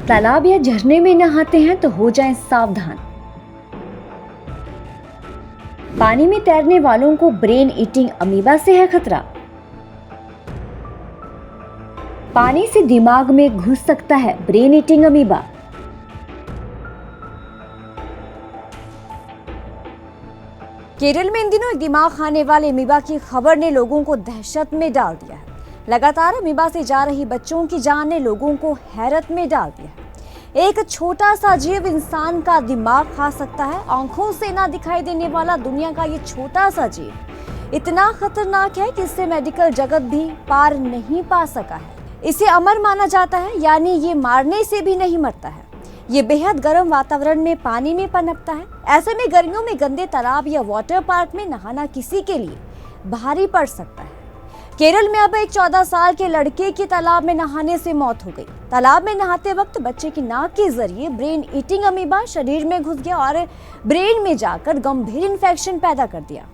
तालाब या झरने में नहाते हैं तो हो जाएं सावधान। पानी में तैरने वालों को ब्रेन ईटिंग अमीबा से है खतरा। पानी से दिमाग में घुस सकता है ब्रेन ईटिंग अमीबा। केरल में इन दिनों एक दिमाग खाने वाले अमीबा की खबर ने लोगों को दहशत में डाल दिया है। लगातार अमीबा से जा रही बच्चों की जान ने लोगों को हैरत में डाल दिया है। एक छोटा सा जीव इंसान का दिमाग खा सकता है। आंखों से ना दिखाई देने वाला दुनिया का ये छोटा सा जीव इतना खतरनाक है कि इससे मेडिकल जगत भी पार नहीं पा सका है। इसे अमर माना जाता है, यानी ये मारने से भी नहीं मरता है। ये बेहद गर्म वातावरण में पानी में पनपता है। ऐसे में गर्मियों में गंदे तालाब या वाटर पार्क में नहाना किसी के लिए भारी पड़ सकता है। केरल में अब एक 14 साल के लड़के की तालाब में नहाने से मौत हो गई। तालाब में नहाते वक्त बच्चे की नाक के जरिए ब्रेन ईटिंग अमीबा शरीर में घुस गया और ब्रेन में जाकर गंभीर इन्फेक्शन पैदा कर दिया।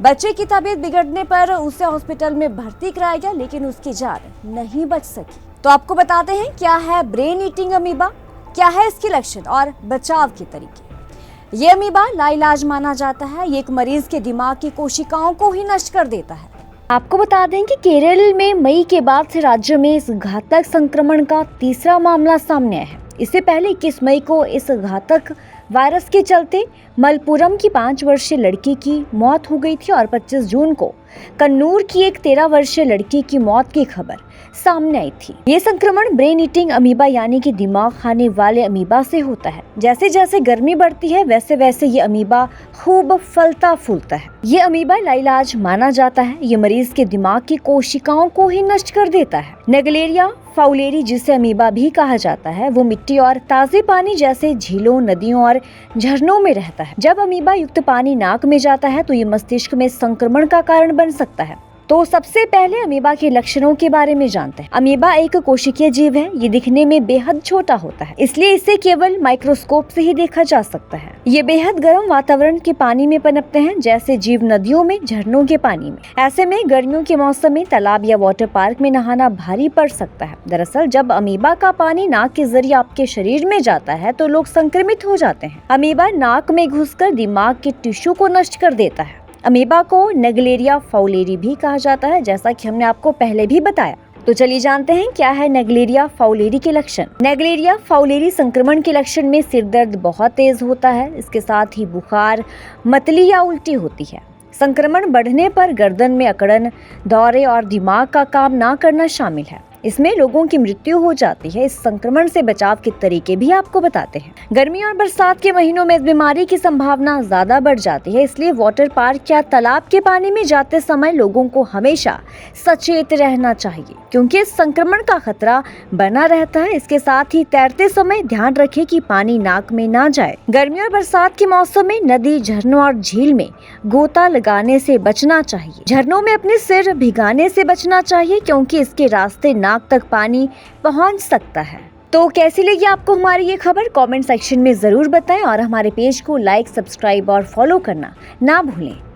बच्चे की तबीयत बिगड़ने पर उसे हॉस्पिटल में भर्ती कराया गया, लेकिन उसकी जान नहीं बच सकी। तो आपको बताते हैं क्या है ब्रेन ईटिंग अमीबा, क्या है इसके लक्षण और बचाव के तरीके। ये अमीबा लाइलाज माना जाता है। ये एक मरीज के दिमाग की कोशिकाओं को ही नष्ट कर देता है। आपको बता दें कि केरल में मई के बाद से राज्य में इस घातक संक्रमण का तीसरा मामला सामने आया है। इससे पहले 21 मई को इस घातक वायरस के चलते मलपुरम की 5 वर्षीय लड़की की मौत हो गई थी और 25 जून को कन्नूर की एक 13 वर्षीय लड़की की मौत की खबर सामने आई थी। ये संक्रमण ब्रेन ईटिंग अमीबा यानी कि दिमाग खाने वाले अमीबा से होता है। जैसे जैसे गर्मी बढ़ती है वैसे वैसे ये अमीबा खूब फलता फूलता है। ये अमीबा लाइलाज माना जाता है। ये मरीज के दिमाग की कोशिकाओं को ही नष्ट कर देता है। नेगलेरिया फाउलेरी, जिसे अमीबा भी कहा जाता है, वो मिट्टी और ताजे पानी जैसे झीलों, नदियों और झरनों में रहता है। जब अमीबा युक्त पानी नाक में जाता है तो ये मस्तिष्क में संक्रमण का कारण बन सकता है। तो सबसे पहले अमीबा के लक्षणों के बारे में जानते हैं। अमीबा एक कोशिकीय जीव है। ये दिखने में बेहद छोटा होता है, इसलिए इसे केवल माइक्रोस्कोप से ही देखा जा सकता है। ये बेहद गर्म वातावरण के पानी में पनपते हैं, जैसे जीव नदियों में, झरनों के पानी में। ऐसे में गर्मियों के मौसम में तालाब या वाटर पार्क में नहाना भारी पड़ सकता है। दरअसल जब अमीबा का पानी नाक के जरिए आपके शरीर में जाता है तो लोग संक्रमित हो जाते हैं। अमीबा नाक में घुसकर दिमाग के टिश्यू को नष्ट कर देता है। अमीबा को नेगलेरिया फाउलेरी भी कहा जाता है, जैसा कि हमने आपको पहले भी बताया। तो चलिए जानते हैं क्या है नेगलेरिया फाउलेरी के लक्षण। नेगलेरिया फाउलेरी संक्रमण के लक्षण में सिर दर्द बहुत तेज होता है। इसके साथ ही बुखार, मतली या उल्टी होती है। संक्रमण बढ़ने पर गर्दन में अकड़न, दौरे और दिमाग का काम ना करना शामिल है। इसमें लोगों की मृत्यु हो जाती है। इस संक्रमण से बचाव के तरीके भी आपको बताते हैं। गर्मी और बरसात के महीनों में इस बीमारी की संभावना ज्यादा बढ़ जाती है, इसलिए वाटर पार्क या तालाब के पानी में जाते समय लोगों को हमेशा सचेत रहना चाहिए, क्योंकि इस संक्रमण का खतरा बना रहता है। इसके साथ ही तैरते समय ध्यान रखें कि पानी नाक में ना जाए। गर्मी और बरसात के मौसम में नदी, झरनों और झील में गोता लगाने से बचना चाहिए। झरनों में अपने सिर भिगाने से बचना चाहिए, क्योंकि इसके रास्ते नाक तक पानी पहुंच सकता है। तो कैसी लगी आपको हमारी ये खबर, कमेंट सेक्शन में जरूर बताएं और हमारे पेज को लाइक, सब्सक्राइब और फॉलो करना ना भूलें।